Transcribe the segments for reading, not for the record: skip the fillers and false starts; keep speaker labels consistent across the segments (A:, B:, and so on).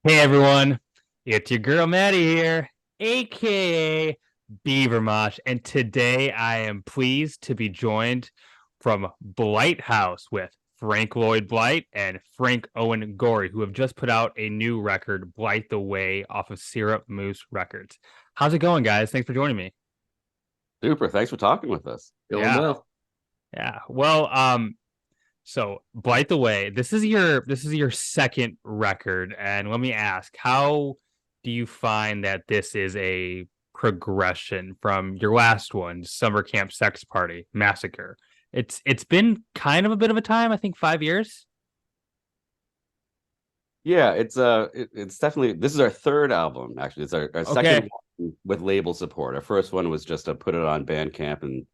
A: Hey everyone, it's your girl Maddie here, aka Beaver Mosh, and today I am pleased to be joined from Blight House with Frank Lloyd Blight and Frank Owen Gorey, who have just put out a new record, Blight the Way, off of Syrup Moose Records. How's it going, guys? Thanks for joining me.
B: Super. Thanks for talking with us.
C: Going
A: Yeah,
C: well.
A: yeah. So Blight the Way, this is your second record, and let me ask, how do you find that this is a progression from your last one, Summer Camp Sex Party Massacre? It's been kind of a bit of a time, I think 5 years.
B: Yeah, it's definitely this is our third album, actually. It's our
A: Okay,
B: second one with label support. Our first one was just to put it on Bandcamp and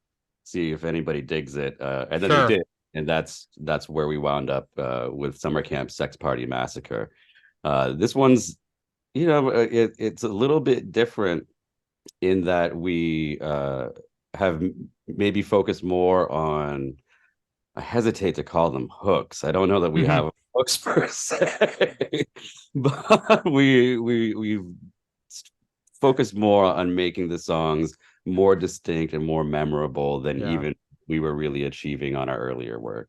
B: see if anybody digs it. And then they
A: sure.
B: did. And that's where we wound up with Summer Camp Sex Party Massacre. This one's, it's a little bit different in that we have maybe focused more on. I hesitate to call them hooks. I don't know that we
A: Hmm.
B: have hooks per se, but we focus more on making the songs more distinct and more memorable than
A: Yeah.
B: even we were really achieving on our earlier work.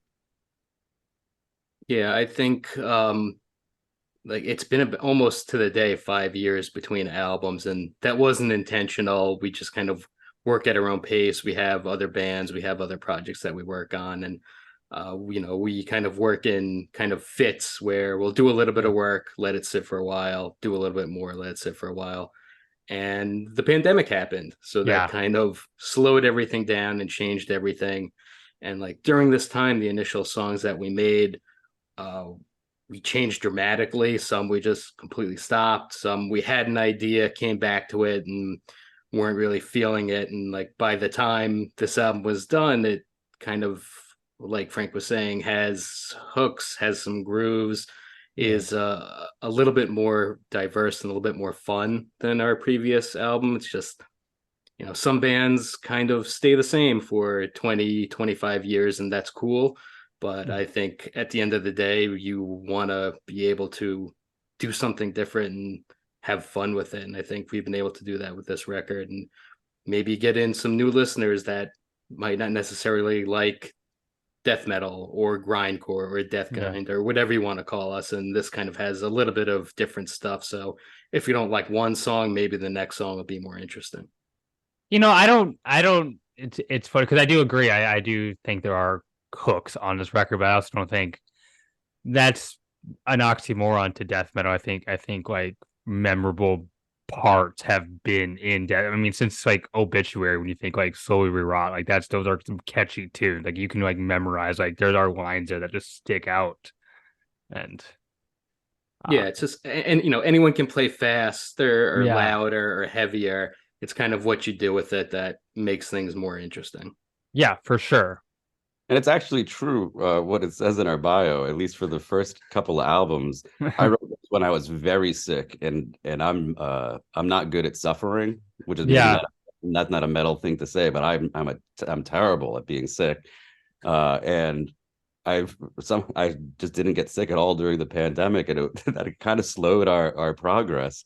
C: Yeah, I think like it's been almost to the day 5 years between albums, and that wasn't intentional. We just kind of work at our own pace. We have other bands, we have other projects that we work on, and we kind of work in kind of fits where we'll do a little bit
A: Yeah.
C: of work, let it sit for a while, do a little bit more, let it sit for a while. And the pandemic happened, so that
A: Yeah.
C: kind of slowed everything down and changed everything. And like during this time, the initial songs that we made, uh, we changed dramatically. Some we just completely stopped. Some we had an idea, came back to it, and weren't really feeling it. And like by the time this album was done, it kind of, like Frank was saying, has hooks, has some grooves,
A: Yeah.
C: is a little bit more diverse and a little bit more fun than our previous album. It's just, some bands kind of stay the same for 20, 25 years, and that's cool. But I think at the end of the day, you want to be able to do something different and have fun with it. And I think we've been able to do that with this record, and maybe get in some new listeners that might not necessarily like death metal or grindcore or death
A: Yeah.
C: grind or whatever you want to call us. And this kind of has a little bit of different stuff. So if you don't like one song, maybe the next song will be more interesting.
A: I don't. It's funny because I do agree. I do think there are hooks on this record, but I also don't think that's an oxymoron to death metal. I think like memorable parts have been in death. I mean, since like Obituary, when you think like Slowly We Rot, like those are some catchy tunes. Like you can like memorize. Like there are lines there that just stick out. And
C: Yeah, it's just, and anyone can play faster or
A: yeah,
C: louder or heavier. It's kind of what you do with it that makes things more interesting.
A: yeah, for sure.
B: And it's actually true what it says in our bio, at least for the first couple of albums. I wrote this when I was very sick, and I'm not good at suffering, which is maybe
A: Yeah,
B: not a metal thing to say, but I'm terrible at being sick. And I just didn't get sick at all during the pandemic, and that kind of slowed our progress,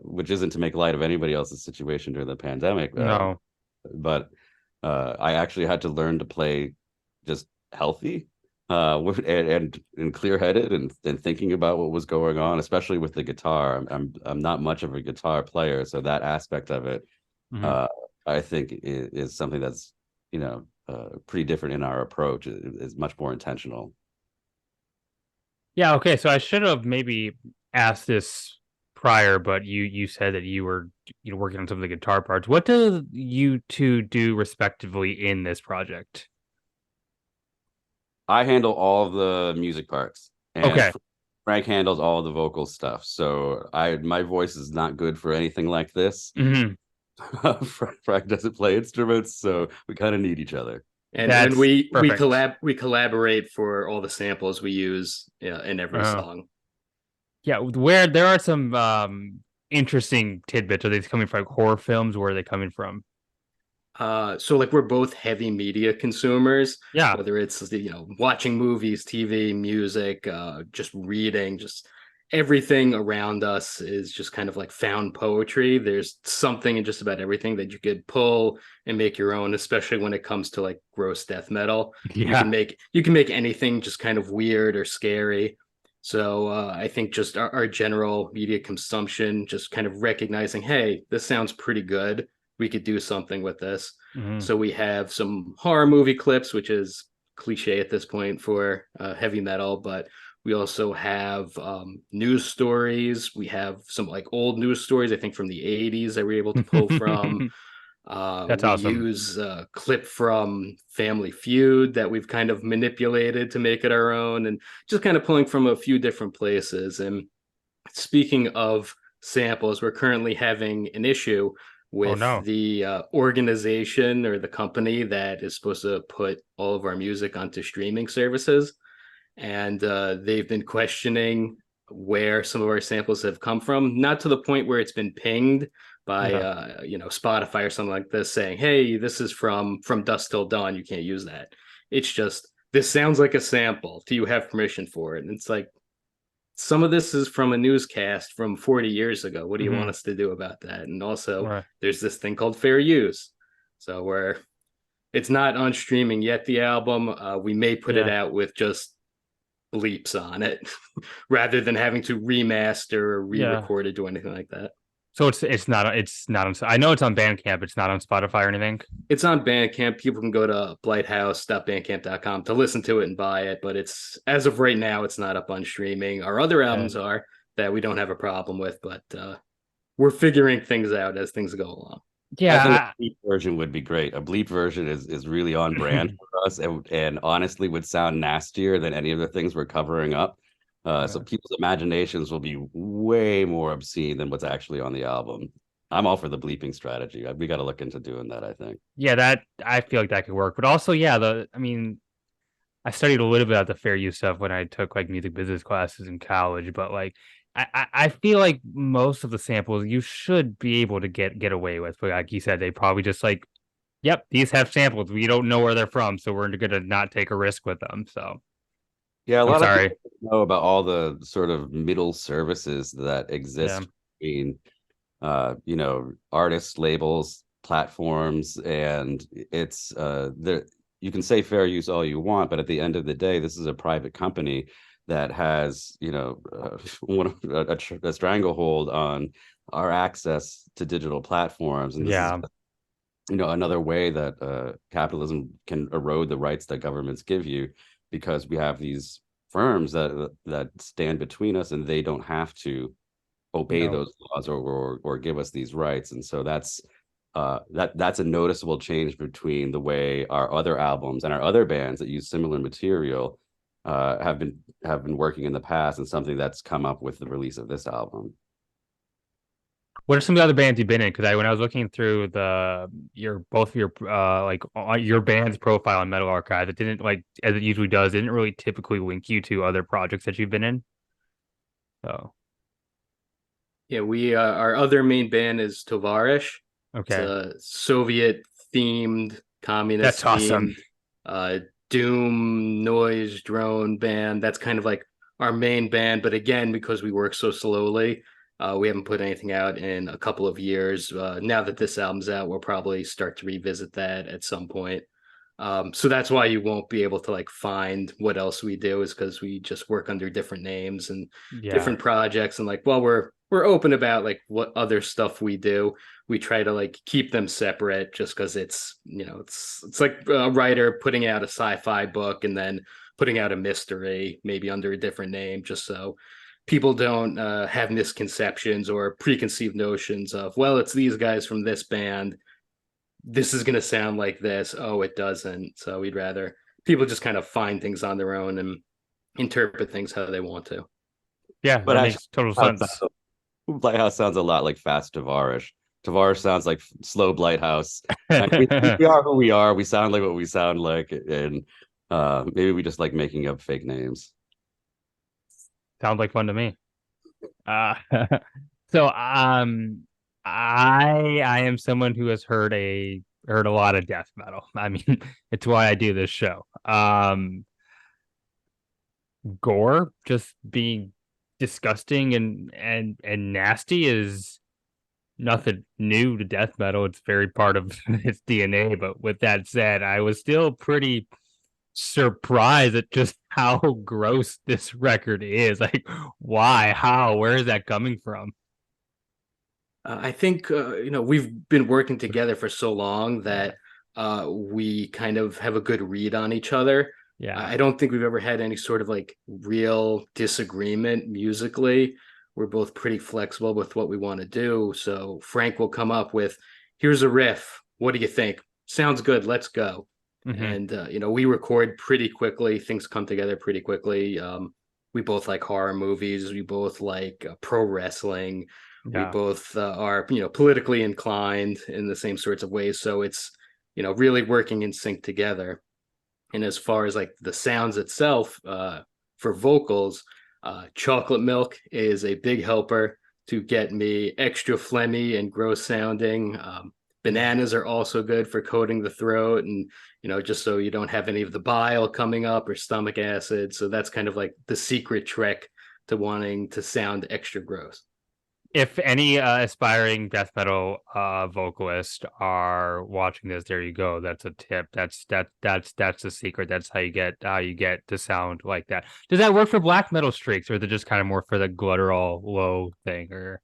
B: which isn't to make light of anybody else's situation during the pandemic,
A: no,
B: but I actually had to learn to play just healthy, and clear headed, and thinking about what was going on, especially with the guitar. I'm not much of a guitar player, so that aspect of it,
A: mhm.
B: uh, I think is something that's pretty different in our approach. Is much more intentional.
A: Yeah. Okay, so I should have maybe asked this prior, but you said that you were working on some of the guitar parts. What do you two do respectively in this project?
B: I handle all of the music parts, and
A: Okay.
B: Frank handles all of the vocal stuff. So my voice is not good for anything like this.
A: Hmm.
B: Frank doesn't play instruments, so we kind of need each other.
C: And
A: That's perfect.
C: we collaborate for all the samples we use, in every
A: Uh,
C: song.
A: yeah, where there are some interesting tidbits. Are they coming from like, horror films? Where are they coming from?
C: So like we're both heavy media consumers,
A: Yeah.
C: whether it's watching movies, TV, music, just reading, just everything around us is just kind of like found poetry. There's something in just about everything that you could pull and make your own, especially when it comes to like gross death metal.
A: Yeah.
C: You can make anything just kind of weird or scary. So I think just our general media consumption, just kind of recognizing, hey, this sounds pretty good. We could do something with this.
A: Mhm.
C: So we have some horror movie clips, which is cliche at this point for heavy metal, but we also have news stories. We have some like old news stories, I think from the 80s that we're able to pull from.
A: That's
C: We
A: awesome.
C: use a clip from Family Feud that we've kind of manipulated to make it our own, and just kind of pulling from a few different places. And speaking of samples, we're currently having an issue
A: Oh
C: with
A: no.
C: the organization or the company that is supposed to put all of our music onto streaming services, and they've been questioning where some of our samples have come from. Not to the point where it's been pinged by
A: Yeah.
C: Spotify or something like this, saying, "Hey, this is from Dusk Till Dawn. You can't use that." It's just this sounds like a sample. Do you have permission for it? And it's like some of this is from a newscast from 40 years ago. What do you want
A: Hmm.
C: us to do about that? And also,
A: Right.
C: there's this thing called fair use. So where it's not on streaming yet, the album, we may put it
A: Yeah.
C: out with just bleeps on it rather than having to remaster or
A: Yeah.
C: re-record it, do anything like that.
A: So it's not on. I know it's on Bandcamp. It's not on Spotify or anything.
C: It's on Bandcamp. People can go to blighthouse.bandcamp.com to listen to it and buy it, but it's as of right now, it's not up on streaming. Our other
A: Yeah.
C: albums are that we don't have a problem with, but we're figuring things out as things go along.
B: I think
A: Yeah.
B: a bleep version would be great. A bleep version is really on brand for us, and honestly would sound nastier than any of the things we're covering up. So
A: Yeah.
B: people's imaginations will be way more obscene than what's actually on the album. I'm all for the bleeping strategy. We got to look into doing that, I think.
A: Yeah, that I feel like that could work. But also, yeah, I mean, I studied a little bit about the fair use stuff when I took like music business classes in college, but like I feel like most of the samples you should be able to get away with. But like you said, they probably just like, yep, these have samples. We don't know where they're from, so we're gonna not take a risk with them. So
B: Yeah, a
A: I'm
B: lot of
A: sorry.
B: people know about all the sort of middle services that
A: Yeah.
B: exist between artists, labels, platforms, and it's there. You can say fair use all you want, but at the end of the day, this is a private company that has, a stranglehold on our access to digital platforms, and this is,
A: Yeah.
B: another way that capitalism can erode the rights that governments give you, because we have these firms that stand between us, and they don't have to obey
A: No.
B: those laws or give us these rights. And so that's a noticeable change between the way our other albums and our other bands that use similar material have been working in the past, and something that's come up with the release of this album.
A: What are some of the other bands you've been in? Because when I was looking through your both of your your band's profile on Metal Archive, it didn't like as it usually does. It didn't really typically link you to other projects that you've been in. So
C: Yeah, we our other main band is Tovarish. It's
A: okay,
C: a Soviet themed,
A: that's
C: communist
A: awesome.
C: themed, uh, doom noise drone band. That's kind of like our main band. But again, because we work so slowly, we haven't put anything out in a couple of years. Now that this album's out, we'll probably start to revisit that at some point. So that's why you won't be able to like find what else we do, is because we just work under different names and
A: Yeah,
C: different projects. And like, while we're open about like what other stuff we do, we try to like keep them separate, just because it's like a writer putting out a sci-fi book and then putting out a mystery maybe under a different name, just so people don't have misconceptions or preconceived notions of, well, it's these guys from this band, this is going to sound like this. Oh, it doesn't. So we'd rather people just kind of find things on their own and interpret things how they want to.
A: yeah,
B: But
A: that
B: actually,
A: makes total
B: how it
A: sense.
B: Blight House sounds a lot like Fast Tavarish. Tavarish sounds like slow Blight House. And we are who we are. We sound like what we sound like, and maybe we just like making up fake names.
A: Sounds like fun to me. Uh, so I am someone who has heard a lot of death metal. I mean, it's why I do this show. Gore just being disgusting and nasty is nothing new to death metal. It's very part of its DNA. But with that said, I was still pretty surprised at just how gross this record is. Like, why? How? Where is that coming from?
C: I think we've been working together for so long that we kind of have a good read on each other.
A: Yeah.
C: I don't think we've ever had any sort of like real disagreement musically. We're both pretty flexible with what we want to do. So Frank will come up with, "Here's a riff. What do you think? Sounds good. Let's go."
A: Hmm.
C: And we record pretty quickly. Things come together pretty quickly. We both like horror movies. We both like pro wrestling. We
A: Yeah.
C: both are politically inclined in the same sorts of ways. So it's really working in sync together. And as far as like the sounds itself, for vocals, chocolate milk is a big helper to get me extra phlegmy and gross sounding. Bananas are also good for coating the throat and just so you don't have any of the bile coming up or stomach acid. So that's kind of like the secret trick to wanting to sound extra gross.
A: If any aspiring death metal vocalists are watching this, there you go. That's a tip. That's the secret. That's how you get to sound like that. Does that work for black metal streaks, or is it just kind of more for the guttural low thing? Or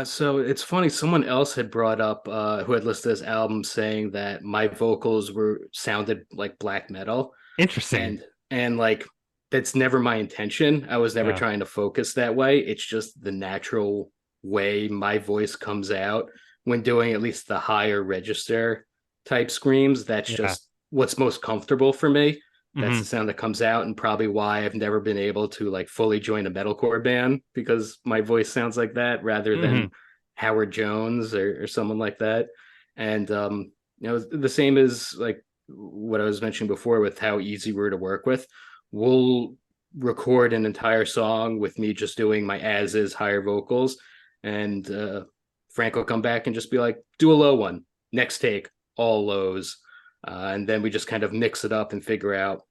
C: So it's funny, someone else had brought up who had listed this album saying that my vocals were sounded like black metal.
A: interesting.
C: And like that's never my intention. I was never
A: Yeah.
C: trying to focus that way. It's just the natural way my voice comes out when doing at least the higher register type screams. That's
A: Yeah.
C: just what's most comfortable for me. That's the
A: Hmm.
C: sound that comes out, and probably why I've never been able to like fully join a metalcore band because my voice sounds like that rather
A: Hmm.
C: than Howard Jones or someone like that. And the same as like what I was mentioning before with how easy we're to work with. We'll record an entire song with me just doing my as is higher vocals, and Frank will come back and just be like, "Do a low one, next take, all lows," and then we just kind of mix it up and figure out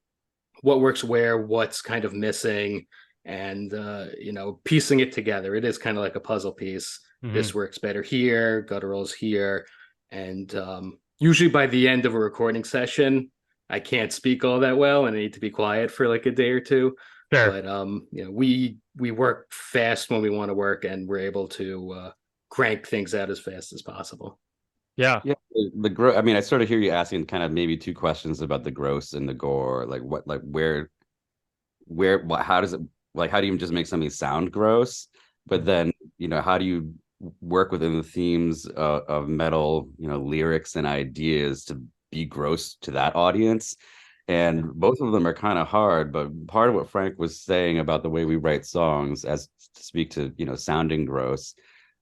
C: what works where, what's kind of missing, and piecing it together. It is kind of like a puzzle piece.
A: Hmm.
C: This works better here, gutturals here, and usually by the end of a recording session, I can't speak all that well, and I need to be quiet for like a day or two.
A: Sure.
C: But we work fast when we want to work, and we're able to crank things out as fast as possible.
A: Yeah.
B: Yeah, the gross. I mean, I sort of hear you asking kind of maybe two questions about the gross and the gore. Like what, like how does it, like, how do you just make something sound gross? But then, how do you work within the themes of metal, lyrics and ideas to be gross to that audience? And both of them are kind of hard, but part of what Frank was saying about the way we write songs, as to speak to, sounding gross,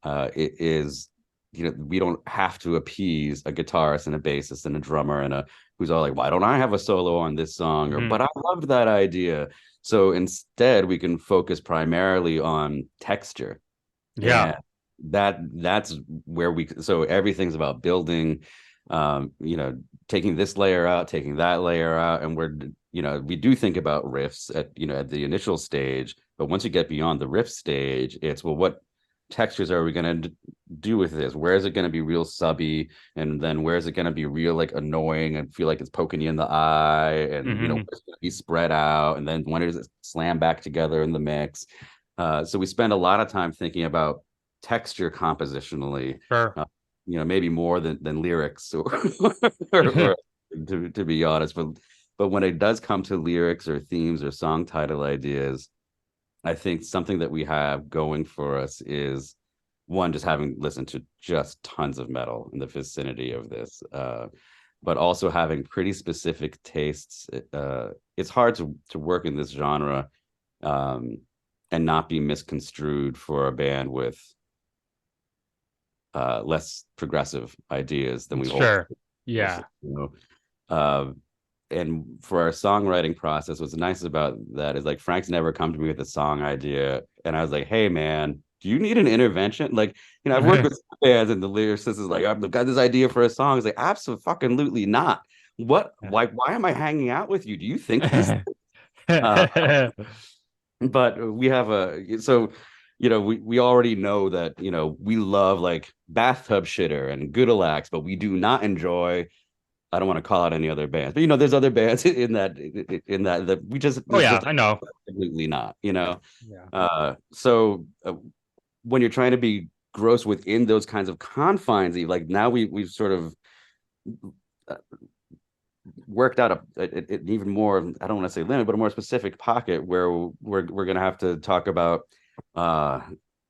B: it is, we don't have to appease a guitarist and a bassist and a drummer and a who's all like, why don't I have a solo on this song? Or,
A: Hmm.
B: but I loved that idea. So instead, we can focus primarily on texture,
A: Yeah.
B: and that's where so everything's about building, taking this layer out, taking that layer out, and we do think about riffs at the initial stage, but once you get beyond the riff stage, it's, well, what textures are we going to do with this? Where is it going to be real subby, and then where is it going to be real like annoying and feel like it's poking you in the eye, and
A: Hmm.
B: it's going to be spread out, and then when does it slam back together in the mix? So we spend a lot of time thinking about texture compositionally,
A: Sure.
B: uh, maybe more than lyrics, or to be honest. But when it does come to lyrics or themes or song title ideas, I think something that we have going for us is, one, just having listened to just tons of metal in the vicinity of this, but also having pretty specific tastes. It's hard to work in this genre, um, and not be misconstrued for a band with less progressive ideas than we hold.
A: Sure. Yeah.
B: Uh, and for our songwriting process, what's nice about that is, like, Frank's never come to me with a song idea, and I was like, "Hey, man, do you need an intervention?" Like, I've worked with bands, and the lyricist is like, "I've got this idea for a song." It's like, absolutely not. What? Why? Why am I hanging out with you? Do you think this? Uh, but we have we already know that we love like Bathtub Shitter and Goodalax, but we do not enjoy. I don't want to call out any other bands, but there's other bands that we just
A: Oh
B: it's
A: yeah,
B: just
A: I know.
B: absolutely not.
A: Yeah.
B: When you're trying to be gross within those kinds of confines, like now we've sort of uh, worked out an even more, I don't want to say limit, but a more specific pocket where we're gonna have to talk about uh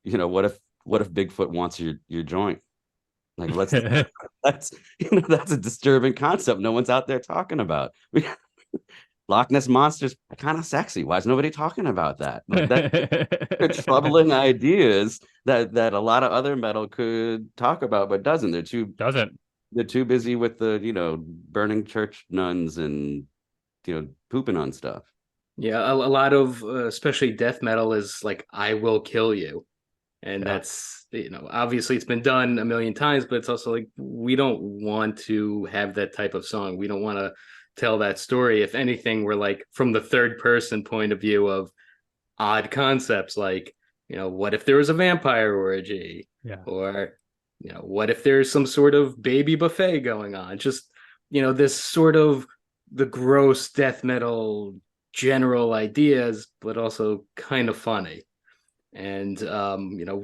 B: what if Bigfoot wants your joint? Like that's that's a disturbing concept no one's out there talking about. Loch Ness monster's kind of sexy. Why is nobody talking about that? Like that are troubling ideas that a lot of other metal could talk about but doesn't.
A: Doesn't.
B: They're too busy with the burning church nuns and pooping on stuff.
C: Yeah, a lot of especially death metal is like I will kill you. And
B: Yeah.
C: that's, obviously it's been done a million times, but it's also like we don't want to have that type of song. We don't want to tell that story. If anything, we're like from the third person point of view of odd concepts like, what if there was a vampire orgy?
A: Yeah.
C: Or, what if there's some sort of baby buffet going on? Just, this sort of the gross death metal general ideas, but also kind of funny. And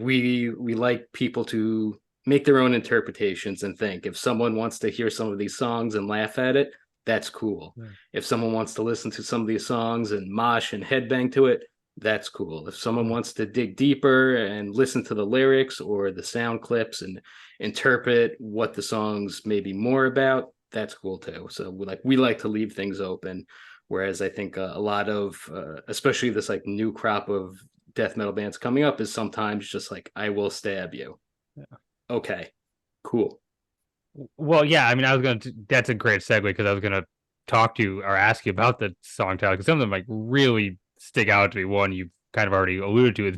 C: we like people to make their own interpretations and think. If someone wants to hear some of these songs and laugh at it, that's cool.
A: Yeah.
C: If someone wants to listen to some of these songs and mosh and headbang to it, that's cool. If someone wants to dig deeper and listen to the lyrics or the sound clips and interpret what the songs may be more about, that's cool too. So we like to leave things open. Whereas I think a lot of, especially this like new crop of death metal bands coming up, is sometimes just like, I will stab you.
A: Yeah.
C: Okay, cool.
A: Well, yeah, I mean, that's a great segue because I was gonna talk to you or ask you about the song title because some of them like really stick out to me. One you kind of already alluded to is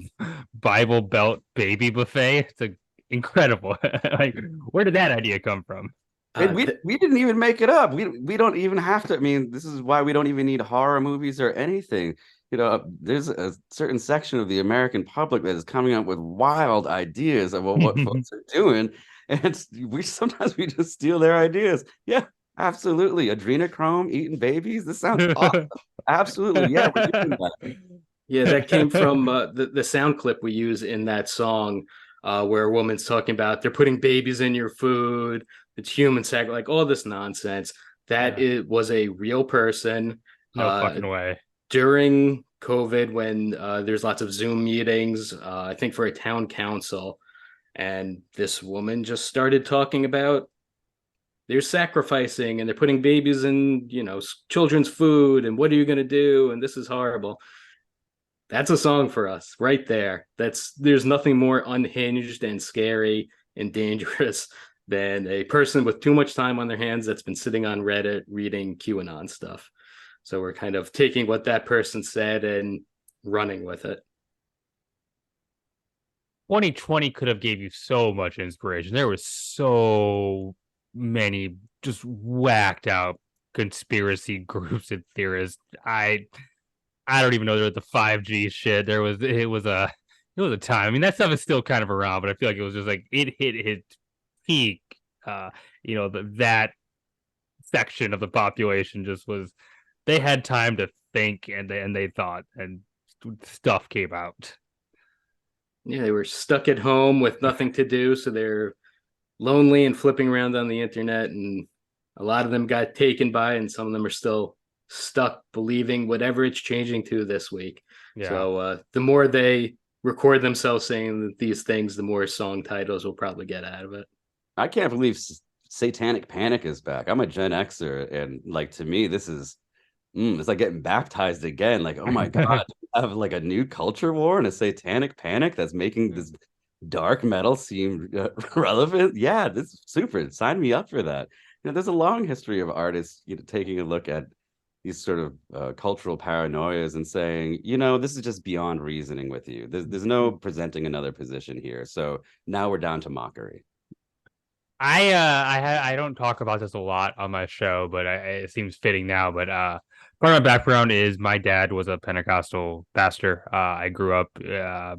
A: Bible Belt Baby Buffet. It's incredible. Like, where did that idea come from?
B: And we didn't even make it up. We don't even have to. I mean, this is why we don't even need horror movies or anything. There's a certain section of the American public that is coming up with wild ideas about what folks are doing, and we just steal their ideas. Yeah, absolutely. Adrenochrome eating babies. This sounds awesome. Absolutely, yeah, we're doing that.
C: Yeah, that came from the sound clip we use in that song, where a woman's talking about they're putting babies in your food, it's human sac, like all this nonsense. That
A: Yeah.
C: it was a real person
A: No fucking way.
C: during COVID when there's lots of Zoom meetings, I think for a town council, and this woman just started talking about they're sacrificing and they're putting babies in, children's food, and what are you going to do? And this is horrible. That's a song for us right there. There's nothing more unhinged and scary and dangerous than a person with too much time on their hands that's been sitting on Reddit reading QAnon stuff. So we're kind of taking what that person said and running with it.
A: 2020 could have gave you so much inspiration. There was so many just whacked out conspiracy groups and theorists. I don't even know there was the 5G shit. It was a time. I mean, that stuff is still kind of around, but I feel like it was just like it hit its peak. That section of the population just was they had time to think and they thought and stuff came out.
C: Yeah, they were stuck at home with nothing to do, so they're lonely and flipping around on the internet, and a lot of them got taken by, and some of them are still stuck believing whatever it's changing to this week.
A: Yeah.
C: So the more they record themselves saying these things, the more song titles will probably get out of it.
B: I can't believe Satanic Panic is back. I'm a Gen Xer, and like to me, this is it's like getting baptized again. Like, oh my god, I have like a new culture war and a Satanic Panic that's making this dark metal seem relevant. Yeah, this is super. Sign me up for that. There's a long history of artists taking a look at these sort of cultural paranoias and saying, this is just beyond reasoning with you. There's no presenting another position here. So now we're down to mockery.
A: I don't talk about this a lot on my show, but it seems fitting now. But Part of my background is my dad was a Pentecostal pastor. I grew up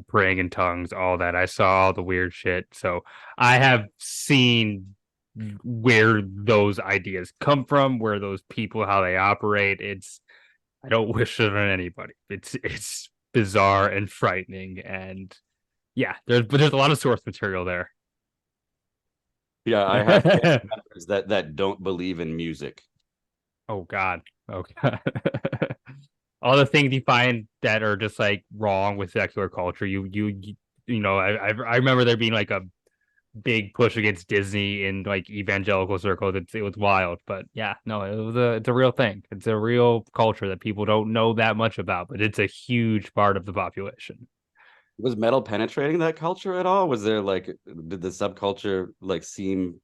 A: praying in tongues, all that. I saw all the weird shit. So I have seen where those ideas come from, where those people, how they operate. I don't wish it on anybody. It's bizarre and frightening. And yeah, there's a lot of source material there.
B: Yeah, I have family members that don't believe in music.
A: Oh God. Oh God. All the things you find that are just like wrong with secular culture. I remember there being like a big push against Disney in like evangelical circles. It was wild, but yeah, no, it's a real thing. It's a real culture that people don't know that much about, but it's a huge part of the population.
B: Was metal penetrating that culture at all? Was there like, did the subculture like seem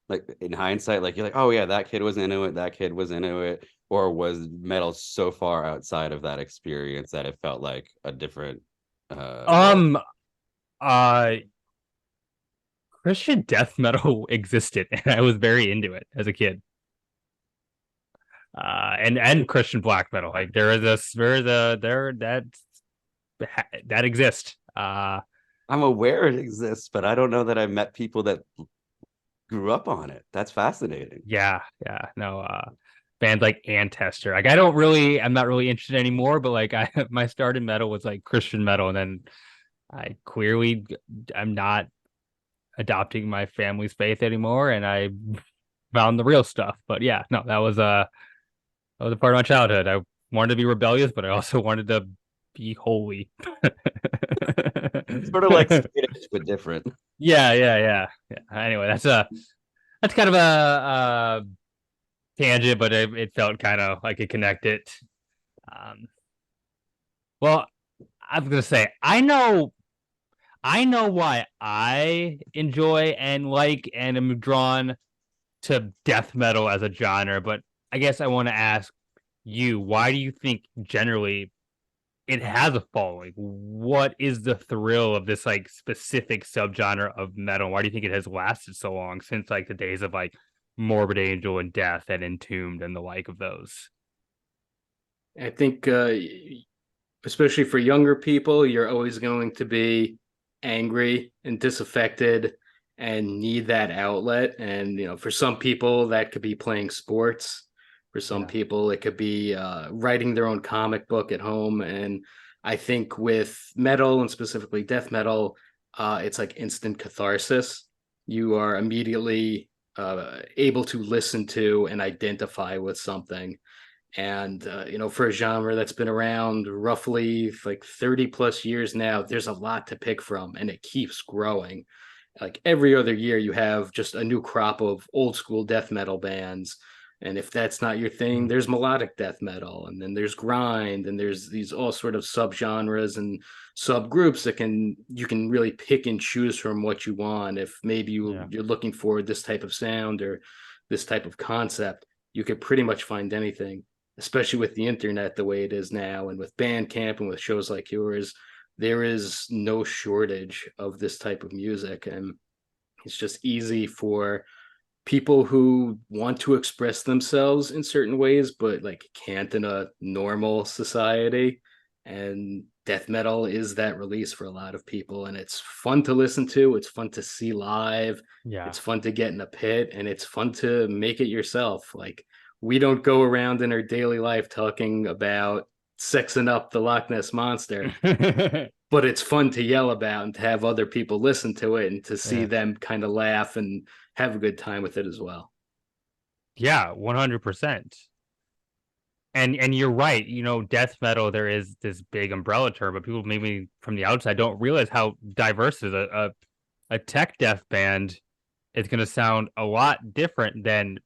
B: like in hindsight, like you're like, oh yeah, that kid was into it, that kid was into it, or was metal so far outside of that experience that it felt like a different world?
A: Um, uh, Christian death metal existed, and I was very into it as a kid. And Christian black metal, like that exists.
B: I'm aware it exists, but I don't know that I've met people that grew up on it. That's fascinating.
A: Yeah, no, bands like Ancestor. Like I'm not really interested anymore, but like my start in metal was like Christian metal, and then I clearly I'm not adopting my family's faith anymore, and I found the real stuff. But yeah, no, that was a part of my childhood. I wanted to be rebellious, but I also wanted to be holy.
B: Sort of like Swedish, but different.
A: Yeah. Anyway, that's kind of a tangent, but it felt kind of like it connected. Um, well, I was gonna say I know why I enjoy and like and am drawn to death metal as a genre, but I guess I want to ask you, why do you think generally it has a following? What is the thrill of this like specific subgenre of metal? Why do you think it has lasted so long since like the days of like Morbid Angel and Death and Entombed and the like of those?
C: I think, especially for younger people, you're always going to be angry and disaffected and need that outlet. And, for some people, that could be playing sports. For some
A: Yeah.
C: people, it could be writing their own comic book at home. And I think with metal and specifically death metal, it's like instant catharsis. You are immediately able to listen to and identify with something. And for a genre that's been around roughly like 30 plus years now, there's a lot to pick from, and it keeps growing. Like every other year you have just a new crop of old school death metal bands, and if that's not your thing,
A: Mm.
C: there's melodic death metal, and then there's grind, and there's these all sort of subgenres and subgroups that you can really pick and choose from what you want. If maybe
A: Yeah.
C: you're looking for this type of sound or this type of concept, you could pretty much find anything, especially with the internet the way it is now, and with Bandcamp and with shows like yours. There is no shortage of this type of music, and it's just easy for people who want to express themselves in certain ways but like can't in a normal society. And death metal is that release for a lot of people, and it's fun to listen to, it's fun to see live,
A: Yeah.
C: it's fun to get in a pit, and it's fun to make it yourself. Like, we don't go around in our daily life talking about sexing up the Loch Ness monster, but it's fun to yell about and to have other people listen to it and to see
A: Yeah.
C: them kind of laugh and have a good time with it as well.
A: Yeah, 100%. And you're right, death metal, there is this big umbrella term, but people maybe from the outside don't realize how diverse it is. A tech death band is going to sound a lot different than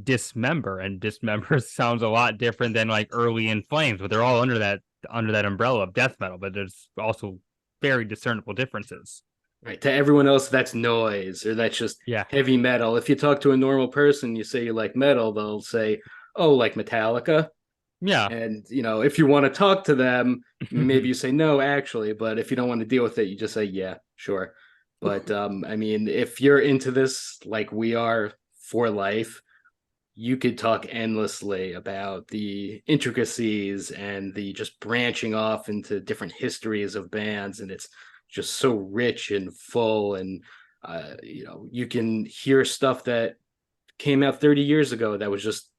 A: Dismember, and Dismember sounds a lot different than like Early In Flames, but they're all under that umbrella of death metal, but there's also very discernible differences.
C: Right. To everyone else, that's noise or that's just
A: Yeah.
C: heavy metal. If you talk to a normal person, you say you like metal, they'll say, "Oh, like Metallica."
A: Yeah.
C: And, if you want to talk to them, maybe you say no, actually. But if you don't want to deal with it, you just say, yeah, sure. But I mean, if you're into this like we are for life, you could talk endlessly about the intricacies and the just branching off into different histories of bands, and it's just so rich and full. And you can hear stuff that came out 30 years ago that was just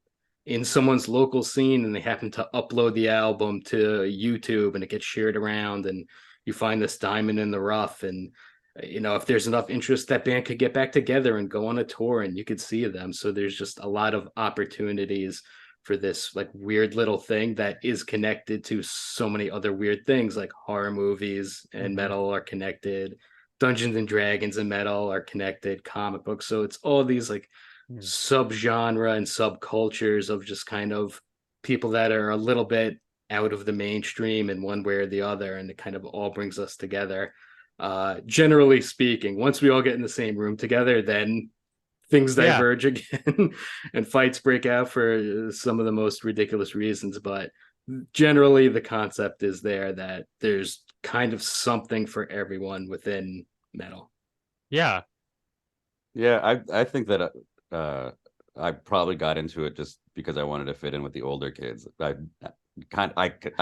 C: in someone's local scene, and they happen to upload the album to YouTube and it gets shared around, and you find this diamond in the rough. And if there's enough interest, that band could get back together and go on a tour and you could see them. So there's just a lot of opportunities for this like weird little thing that is connected to so many other weird things, like horror movies and metal are connected, Dungeons and Dragons and metal are connected, comic books. So it's all these like subgenre and subcultures of just kind of people that are a little bit out of the mainstream in one way or the other, and it kind of all brings us together. Generally speaking, once we all get in the same room together, then things
A: Yeah.
C: diverge again and fights break out for some of the most ridiculous reasons. But generally, the concept is there that there's kind of something for everyone within metal.
A: Yeah.
B: Yeah, I think that I probably got into it just because I wanted to fit in with the older kids. I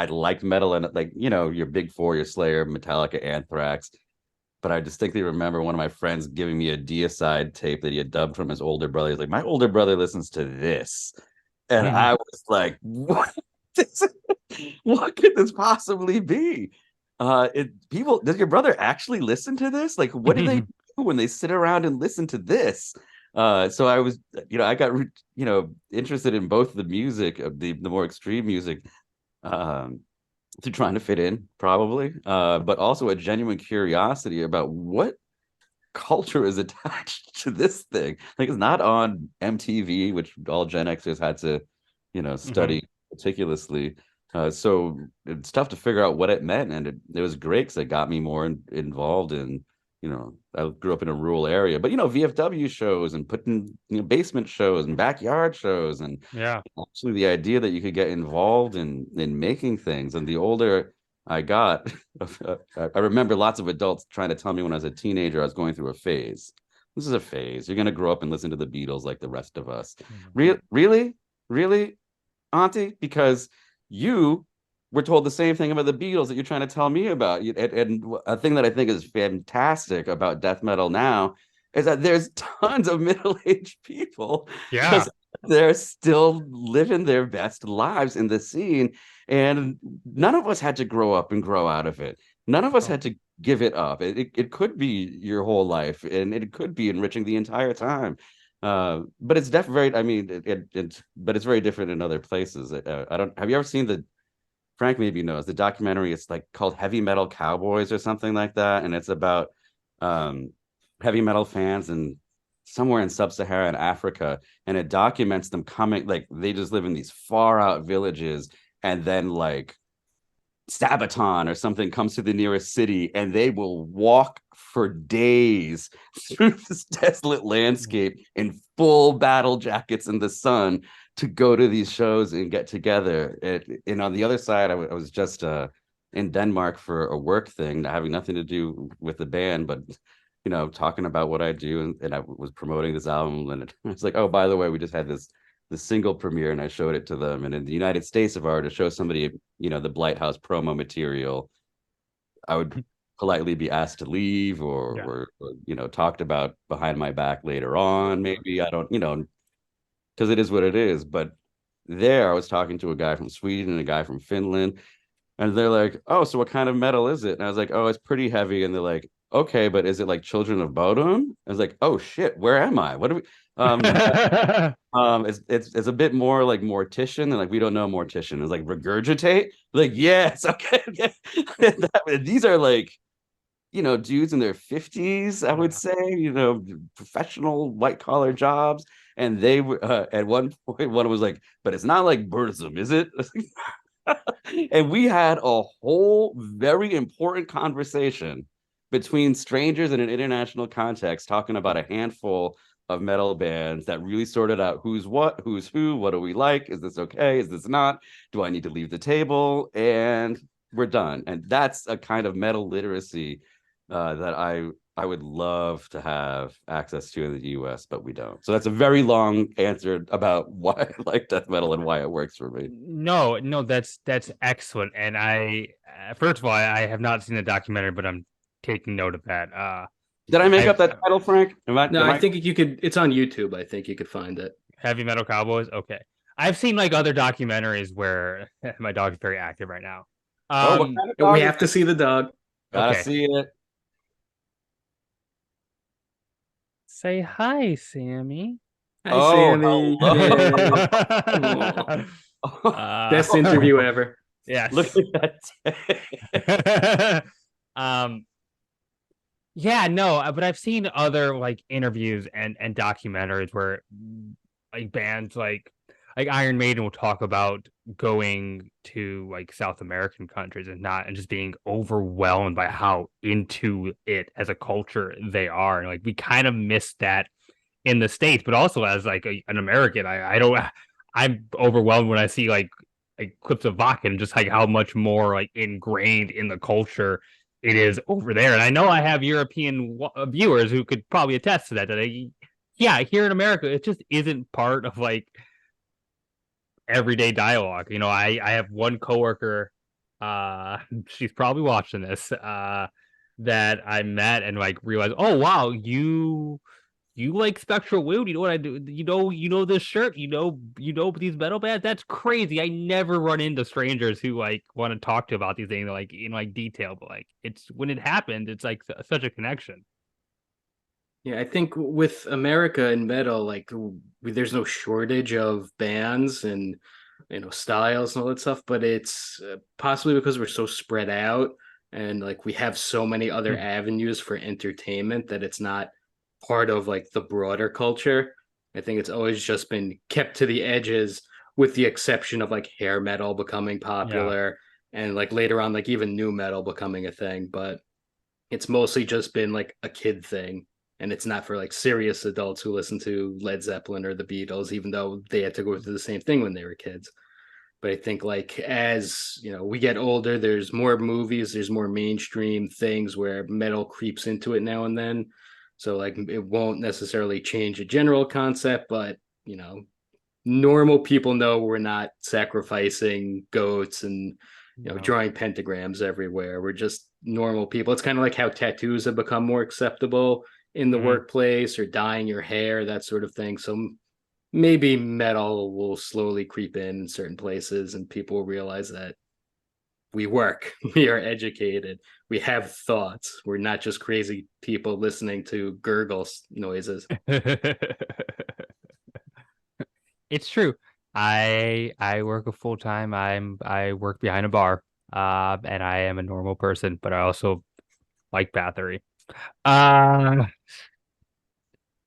B: liked metal, and like your Big Four, your Slayer, Metallica, Anthrax. But I distinctly remember one of my friends giving me a Deicide tape that he had dubbed from his older brother. He's like, my older brother listens to this, and I was like, what? What could this possibly be? Does your brother actually listen to this? Like, what do they do when they sit around and listen to this? So I was, I got, interested in both the music of the more extreme music, through trying to fit in, probably, but also a genuine curiosity about what culture is attached to this thing. Like, it's not on MTV, which all Gen Xers had to, study meticulously. So it's tough to figure out what it meant, and it was great because it got me more involved in. I grew up in a rural area, but VFW shows and putting basement shows and backyard shows, and
A: Yeah.
B: actually the idea that you could get involved in making things. And the older I got, I remember lots of adults trying to tell me when I was a teenager I was going through a phase. This is a phase. You're going to grow up and listen to the Beatles like the rest of us. Really? Really, Auntie? Because you were told the same thing about the Beatles that you're trying to tell me about. And a thing that I think is fantastic about death metal now is that there's tons of middle-aged people
A: Yeah.
B: just they're still living their best lives in the scene. And none of us had to grow up and grow out of it. None of us had to give it up. It could be your whole life, and it could be enriching the entire time. But it's definitely very, I mean, but it's very different in other places. I don't, have you ever seen Frank maybe knows the documentary? It's like called Heavy Metal Cowboys or something like that. And it's about heavy metal fans and somewhere in sub-Saharan Africa, and it documents them coming, like they just live in these far out villages, and then like Sabaton or something comes to the nearest city, and they will walk for days through this desolate landscape in full battle jackets in the sun to go to these shows and get together. And on the other side, I was just in Denmark for a work thing, having nothing to do with the band, but talking about what I do, and I was promoting this album, and it's like, oh, by the way, we just had this single premiere, and I showed it to them. And in the United States, if I were to show somebody, the Blight House promo material, I would politely be asked to leave, or talked about behind my back later on. Maybe I don't, because it is what it is. But there, I was talking to a guy from Sweden and a guy from Finland, and they're like, "Oh, so what kind of metal is it?" And I was like, "Oh, it's pretty heavy." And they're like, "Okay, but is it like Children of Bodom?" I was like, "Oh shit, where am I? What do we?" It's a bit more like Mortician, and like we don't know Mortician. It's like Regurgitate. Like, yes, okay. These are like, dudes in their 50s, I would say, professional white collar jobs. And they at one point, one was like, "But it's not like Burzum, is it?" And we had a whole very important conversation between strangers in an international context, talking about a handful of metal bands that really sorted out who's what, who's who, what do we like, is this okay, is this not, do I need to leave the table, and we're done. And that's a kind of metal literacy that I would love to have access to in the US, but we don't. So that's a very long answer about why I like death metal and why it works for me.
A: No, no, that's excellent. And I, first of all, I have not seen the documentary, but I'm taking note of that.
B: Did I make
A: I
B: up that title, Frank?
C: No, I think you could. It's on YouTube. I think you could find it.
A: Heavy Metal Cowboys. Okay, I've seen like other documentaries where my dog's very active right now.
B: Oh, what kind of
C: We
B: dog is
C: have to
B: it?
C: see the dog.
B: Gotta
A: Okay,
B: see it.
A: say hi, Sammy.
C: Hi,
B: Oh,
C: Sammy.
B: hello.
C: Yay. Aw. Best
B: Oh,
C: interview ever.
B: look
A: Yes.
B: at that.
A: um, yeah, no, but I've seen other like interviews and documentaries where like bands like Iron Maiden will talk about going to like South American countries and just being overwhelmed by how into it as a culture they are. And like we kind of miss that in the States, but also as like an American, I don't I'm overwhelmed when I see like clips of Vodka and just like how much more like ingrained in the culture it is over there. And I know I have European viewers who could probably attest to that. Yeah, here in America, it just isn't part of like everyday dialogue. You know, I have one coworker, she's probably watching this, that I met and like realized, oh wow, you like Spectral Wound? You know what I do? You know this shirt? You know these metal bands? That's crazy. I never run into strangers who like want to talk to about these things like in like detail, but like it's when it happened, it's like such a connection.
C: Yeah, I think with America and metal, like there's no shortage of bands and styles and all that stuff, but it's possibly because we're so spread out and like we have so many other
A: Hmm.
C: avenues for entertainment that it's not part of like the broader culture. I think it's always just been kept to the edges, with the exception of like hair metal becoming
A: Yeah.
C: popular and like later on, like even new metal becoming a thing. But it's mostly just been like a kid thing. And it's not for like serious adults who listen to Led Zeppelin or the Beatles, even though they had to go through the same thing when they were kids. But I think like as we get older, there's more movies, there's more mainstream things where metal creeps into it now and then. So like it won't necessarily change a general concept, but normal people know we're not sacrificing goats and
A: No.
C: drawing pentagrams everywhere. We're just normal people. It's kind of like how tattoos have become more acceptable in the
A: Hmm.
C: workplace, or dyeing your hair, that sort of thing. So maybe metal will slowly creep in certain places and people will realize that we work, we are educated, we have thoughts. We're not just crazy people listening to gurgle noises.
A: It's true. I work a full time. I work behind a bar. And I am a normal person, but I also like Bathory. Uh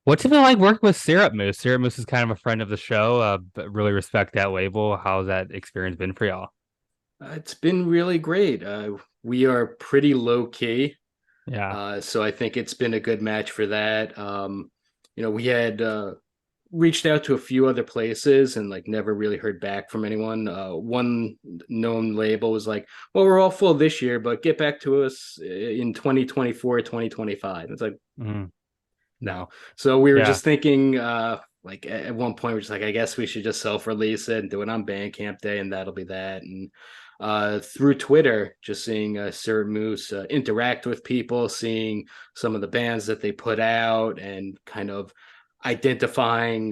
A: what's it been like working with Syrup Moose? Syrup Moose is kind of a friend of the show. But really respect that label. How's that experience been for y'all?
C: It's been really great. We are pretty low key.
A: Yeah.
C: So I think it's been a good match for that. We had reached out to a few other places and like never really heard back from anyone. One known label was like, well, we're all full this year, but get back to us in 2024, 2025. It's like,
A: Mhm.
C: no.
A: No.
C: So we were
A: Yeah.
C: just thinking, like at one point, we're just like, I guess we should just self-release it and do it on Bandcamp Day, and that'll be that. And through Twitter, just seeing Sir Moose interact with people, seeing some of the bands that they put out, and kind of identifying,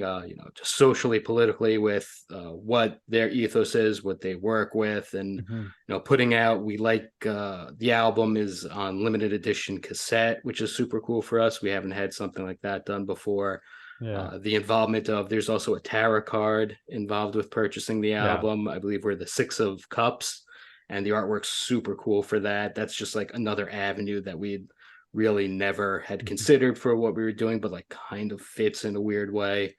C: just socially, politically with what their ethos is, what they work with, and
A: Mhm.
C: putting out. We like the album is on limited edition cassette, which is super cool for us. We haven't had something like that done before.
A: Yeah.
C: The involvement of there's also a tarot card involved with purchasing the
A: Yeah.
C: album. I believe we're the Six of Cups, and the artwork's super cool for that. That's just like another avenue that we'd really never had
A: Mhm.
C: considered for what we were doing, but like kind of fits in a weird way.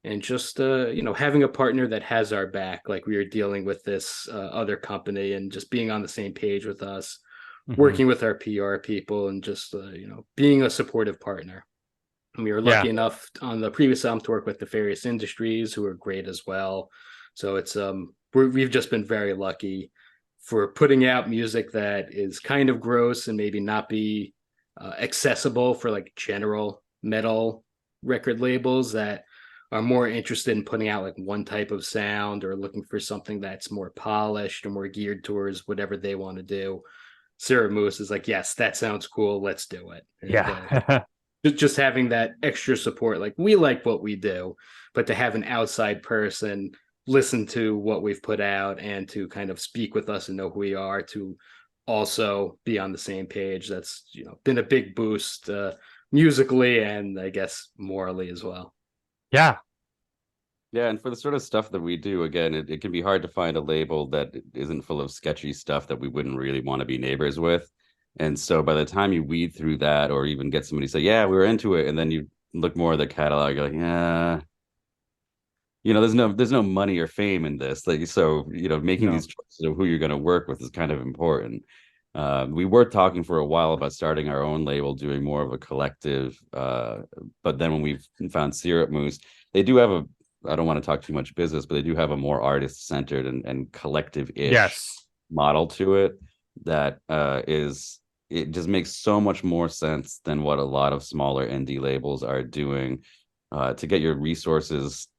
C: And just having a partner that has our back, like we were dealing with this other company, and just being on the same page with us,
A: Mhm.
C: working with our PR people, and just being a supportive partner. And we were
A: Yeah.
C: lucky enough on the previous album to work with the Nefarious Industries, who are great as well. So it's we've just been very lucky for putting out music that is kind of gross and maybe not be accessible for like general metal record labels that are more interested in putting out like one type of sound or looking for something that's more polished or more geared towards whatever they want to do. Syrup Moose is like, yes, that sounds cool. Let's do it. And
A: Yeah.
C: just having that extra support, like we like what we do, but to have an outside person listen to what we've put out and to kind of speak with us and know who we are, to also be on the same page, that's been a big boost musically and I guess morally as well.
A: Yeah.
B: Yeah, and for the sort of stuff that we do, again, it can be hard to find a label that isn't full of sketchy stuff that we wouldn't really want to be neighbors with. And so by the time you weed through that, or even get somebody to say, yeah, we were into it, and then you look more at the catalog, you're like, yeah, there's no money or fame in this. Like, so, making
A: No.
B: these choices of who you're going to work with is kind of important. We were talking for a while about starting our own label, doing more of a collective. But then when we found Syrup Moose, they do have I don't want to talk too much business, but they do have a more artist-centered and collective-ish
A: Yes.
B: model to it that it just makes so much more sense than what a lot of smaller indie labels are doing. To get your resources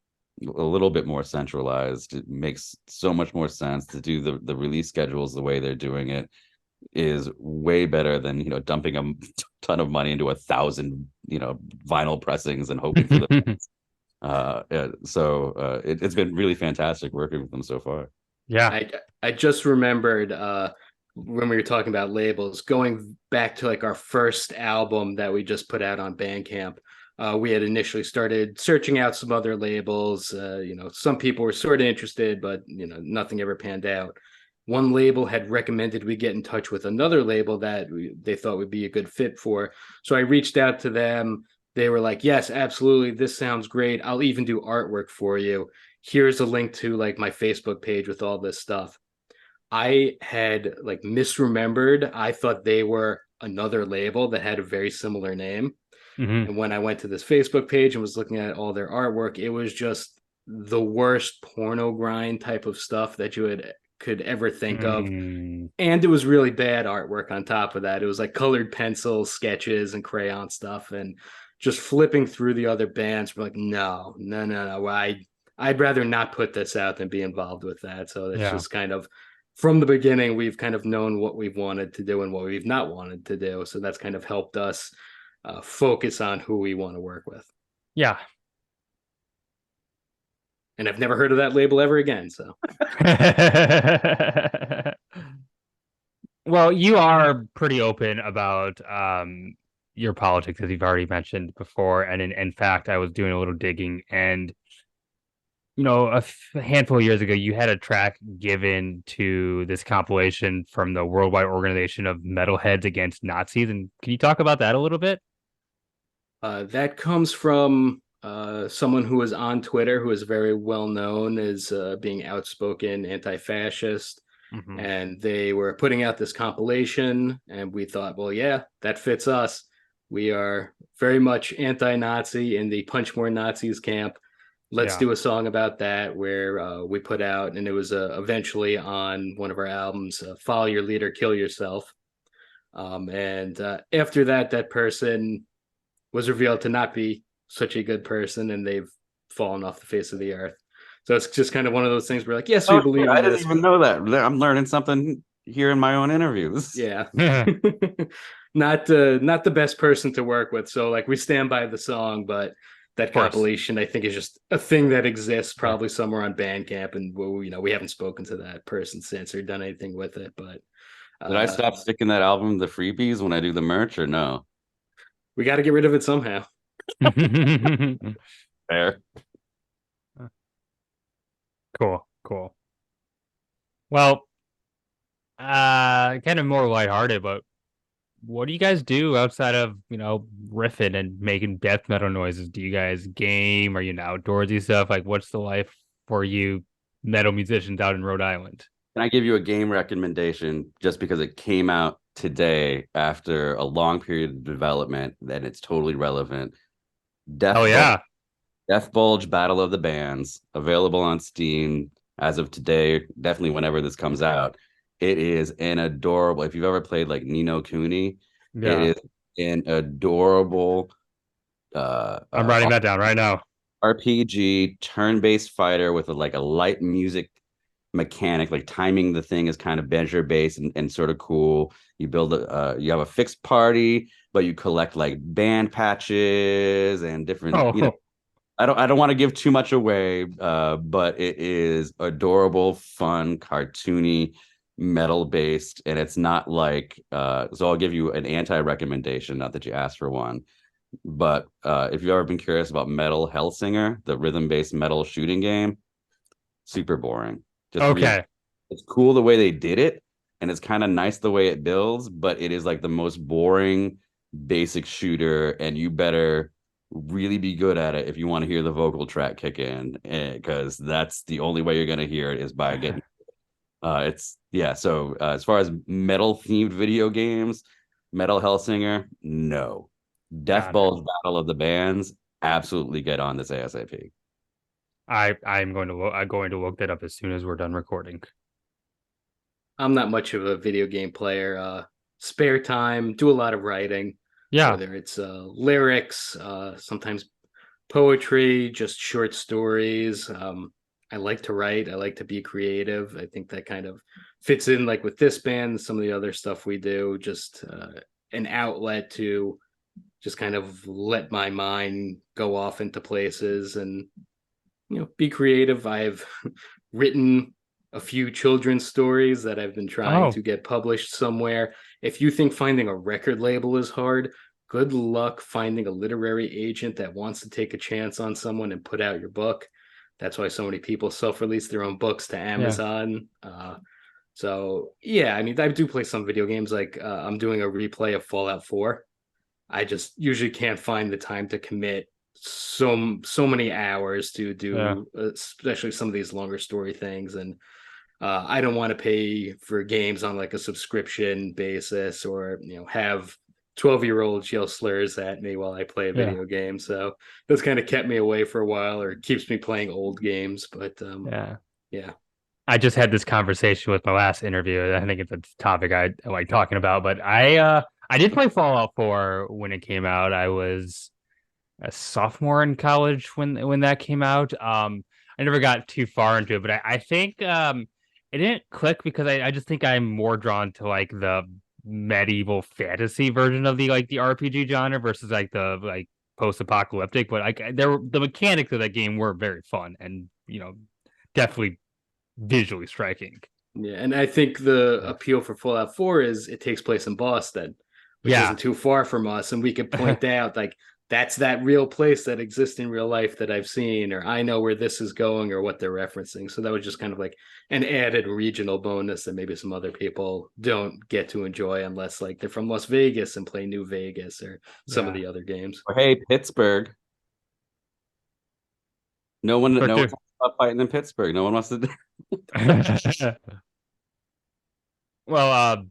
B: a little bit more centralized, it makes so much more sense to do the release schedules the way they're doing it is way better than dumping a ton of money into 1,000 vinyl pressings and hoping for the it's been really fantastic working with them so far.
A: Yeah.
C: I just remembered when we were talking about labels, going back to like our first album that we just put out on Bandcamp. We had initially started searching out some other labels. Some people were sort of interested, but nothing ever panned out. One label had recommended we get in touch with another label that they thought would be a good fit for. So I reached out to them. They were like, yes, absolutely. This sounds great. I'll even do artwork for you. Here's a link to like my Facebook page with all this stuff. I had like misremembered. I thought they were another label that had a very similar name.
A: Mm-hmm.
C: And when I went to this Facebook page and was looking at all their artwork, it was just the worst porno grind type of stuff that you could ever think of. And it was really bad artwork on top of that. It was like colored pencil sketches and crayon stuff. And just flipping through the other bands, we're like, no. I'd rather not put this out than be involved with that. So it's just kind of from the beginning, we've kind of known what we've wanted to do and what we've not wanted to do. So that's kind of helped us focus on who we want to work with.
A: Yeah.
C: And I've never heard of that label ever again. So,
A: well, you are pretty open about your politics, as you've already mentioned before. And in fact, I was doing a little digging, and a handful of years ago, you had a track given to this compilation from the Worldwide Organization of Metalheads Against Nazis. And can you talk about that a little bit?
C: that comes from someone who is on Twitter, who is very well known as being outspoken anti-fascist. Mm-hmm. And they were putting out this compilation, and we thought, well, yeah, that fits us. We are very much anti-Nazi in the Punch More Nazis camp. Let's do a song about that, where we put out, and it was eventually on one of our albums, Follow Your Leader, Kill Yourself. And after that, that person was revealed to not be such a good person, and they've fallen off the face of the earth. So it's just kind of one of those things where like, yes, we believe in
B: I
C: this.
B: didn't even know that. I'm learning something here in my own interviews.
C: Yeah. Not the best person to work with. So like we stand by the song, but that compilation I think is just a thing that exists probably somewhere on Bandcamp, and we haven't spoken to that person since or done anything with it. But
B: did I stop sticking that album the freebies when I do the merch, or no?
C: We got to get rid of it somehow.
B: Fair.
A: Cool. Well, kind of more lighthearted, but what do you guys do outside of, riffing and making death metal noises? Do you guys game? Are you into outdoorsy stuff? Like, what's the life for you metal musicians out in Rhode Island?
B: Can I give you a game recommendation just because it came out today after a long period of development, and it's totally relevant? Death Bulge Battle of the Bands, available on Steam as of today, definitely whenever this comes out. It is an adorable, if you've ever played like Ni no Kuni, it is an adorable
A: I'm writing that down right now.
B: RPG turn-based fighter with like a light music mechanic, like timing the thing is kind of measure based and sort of cool. You build you have a fixed party, but you collect like band patches and different,
A: Oh,
B: I don't want to give too much away, but it is adorable, fun, cartoony, metal based, and it's not like so I'll give you an anti-recommendation, not that you asked for one. But if you've ever been curious about Metal Hellsinger, the rhythm-based metal shooting game, super boring. Just read.
A: okay.
B: It's cool the way they did it, and it's kind of nice the way it builds, but it is like the most boring basic shooter, and you better really be good at it if you want to hear the vocal track kick in, because that's the only way you're gonna hear it is by getting. It's yeah. So as far as metal themed video games, Metal Hellsinger, no. Death
A: Got it.
B: Ball's Battle of the Bands, absolutely get on this ASAP.
A: I'm going to look that up as soon as we're done recording.
C: I'm not much of a video game player. Spare time, do a lot of writing,
A: Yeah.
C: whether it's lyrics, sometimes poetry, just short stories. I like to write. I like to be creative. I think that kind of fits in like with this band, some of the other stuff we do, just an outlet to just kind of let my mind go off into places and be creative. I've written a few children's stories that I've been trying
A: Oh,
C: to get published somewhere. If you think finding a record label is hard, good luck finding a literary agent that wants to take a chance on someone and put out your book. That's why so many people self-release their own books to
A: yeah.
C: Amazon. So yeah, I mean, I do play some video games. Like I'm doing a replay of Fallout 4. I just usually can't find the time to commit so many hours to
A: Yeah.
C: do especially some of these longer story things. And I don't want to pay for games on like a subscription basis, or have 12-year-olds yell slurs at me while I play a
A: Yeah.
C: video game. So that's kind of kept me away for a while, or keeps me playing old games. But
A: Yeah.
C: yeah.
A: I just had this conversation with my last interview. I think it's a topic I like talking about, but I did play Fallout 4 when it came out. I was a sophomore in college when that came out. I never got too far into it, but I think it didn't click because I just think I'm more drawn to like the medieval fantasy version of the RPG genre versus like the like post-apocalyptic. But like the mechanics of that game were very fun and definitely visually striking.
C: Yeah, and I think the
A: Yeah.
C: appeal for Fallout 4 is it takes place in Boston, which
A: Yeah.
C: isn't too far from us, and we could point out like that's that real place that exists in real life that I've seen, or I know where this is going, or what they're referencing. So that was just kind of like an added regional bonus that maybe some other people don't get to enjoy unless like they're from Las Vegas and play New Vegas or some of
A: Yeah.
C: the other games.
B: Or, hey, Pittsburgh. No one
A: But
B: talks about fighting in Pittsburgh. No one wants to.
A: well,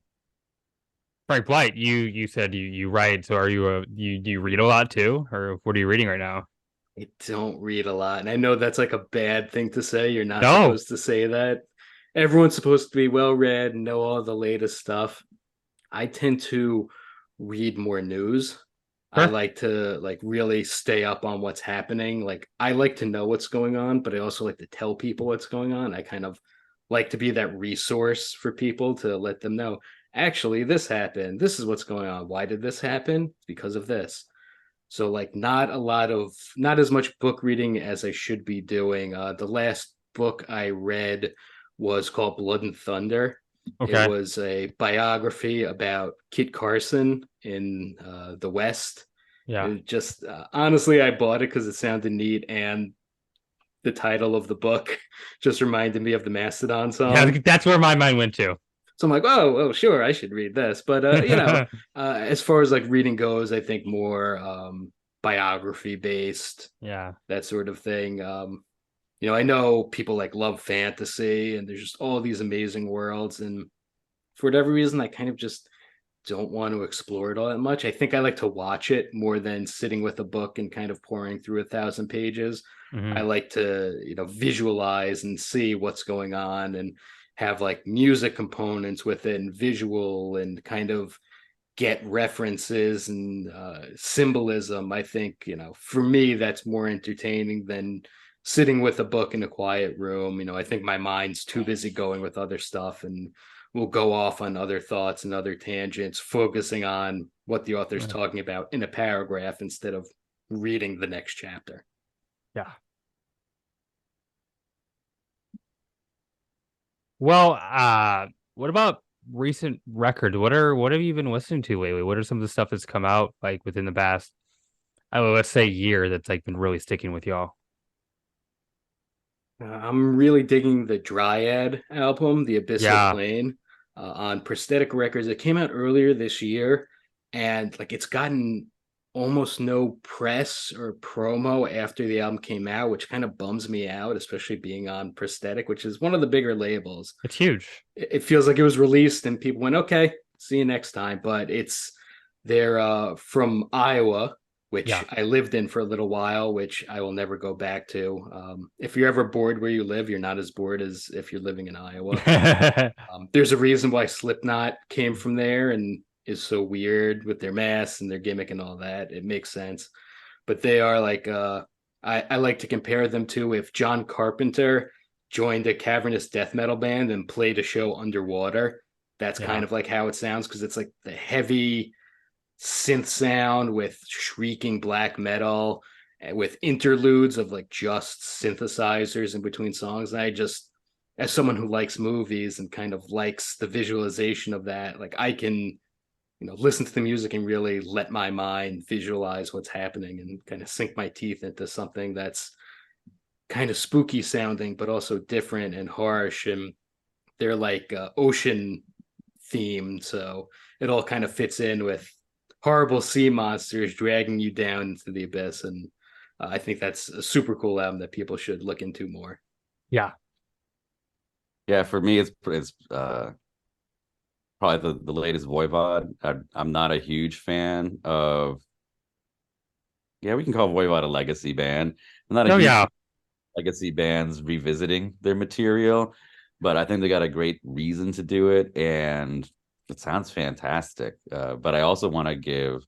A: Frank Blight, you said you write, so are you do you read a lot too, or what are you reading right now?
C: I don't read a lot. And I know that's like a bad thing to say. You're not
A: No.
C: supposed to say that. Everyone's supposed to be well read and know all the latest stuff. I tend to read more news. I
A: Sure.
C: like to like really stay up on what's happening. Like I like to know what's going on, but I also like to tell people what's going on. I kind of like to be that resource for people to let them know, actually this happened. This is what's going on. Why did this happen? Because of this. So like not as much book reading as I should be doing. The last book I read was called Blood and Thunder. It
A: Okay.
C: was a biography about Kit Carson in the West.
A: Yeah.
C: It just honestly, I bought it because it sounded neat, and the title of the book just reminded me of the Mastodon
A: Yeah,
C: song.
A: that's where my mind went to.
C: So I'm like, oh, sure, I should read this. But as far as like reading goes, I think more biography based,
A: Yeah.
C: that sort of thing. I know people like love fantasy, and there's just all these amazing worlds, and for whatever reason, I kind of just don't want to explore it all that much. I think I like to watch it more than sitting with a book and kind of pouring through 1,000 pages. I
A: Hmm.
C: like to, visualize and see what's going on and have like music components with it and visual and kind of get references and symbolism, I think, for me, that's more entertaining than sitting with a book in a quiet room. I think my mind's too busy going with other stuff and will go off on other thoughts and other tangents, focusing on what the author's talking about in a paragraph instead of reading the next chapter.
A: Yeah. Well, what about recent records? What have you been listening to lately? What are some of the stuff that's come out like within the past, let's say year that's like been really sticking with y'all?
C: I'm really digging the Dryad album, The Abyssal
A: Yeah.
C: Plane, on Prosthetic Records. It came out earlier this year, and like it's gotten almost no press or promo after the album came out, which kind of bums me out, especially being on Prosthetic, which is one of the bigger labels.
A: It's huge.
C: It feels like it was released and people went, okay, see you next time. But they're from Iowa, which
A: Yeah.
C: I lived in for a little while, which I will never go back to. If you're ever bored where you live, you're not as bored as if you're living in Iowa. There's a reason why Slipknot came from there and is so weird with their masks and their gimmick and all that. It makes sense. But they are like, I like to compare them to if John Carpenter joined a cavernous death metal band and played a show underwater. That's kind of like how it sounds, because it's like the heavy synth sound with shrieking black metal with interludes of like just synthesizers in between songs. And I just, as someone who likes movies and kind of likes the visualization of that, like I can, listen to the music and really let my mind visualize what's happening and kind of sink my teeth into something that's kind of spooky sounding, but also different and harsh. And they're like ocean themed. So it all kind of fits in with horrible sea monsters dragging you down into the abyss. And I think that's a super cool album that people should look into more.
A: Yeah.
B: Yeah, for me, it's probably the latest Voivod. I'm not a huge fan of. Yeah, we can call Voivod a legacy band. I'm not a huge legacy bands revisiting their material, but I think they got a great reason to do it, and it sounds fantastic. But I also want to give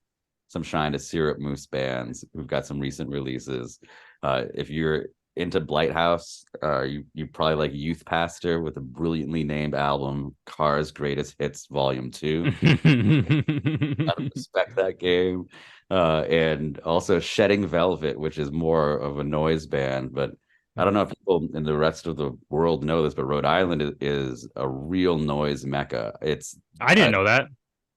B: some shine to Syrup Moose bands who've got some recent releases. If you're into Blight House, you probably like Youth Pastor with a brilliantly named album, Cars Greatest Hits Volume 2. I respect that game. And also Shedding Velvet, which is more of a noise band, but I don't know if people in the rest of the world know this, but Rhode Island is a real noise mecca.
A: I didn't know that.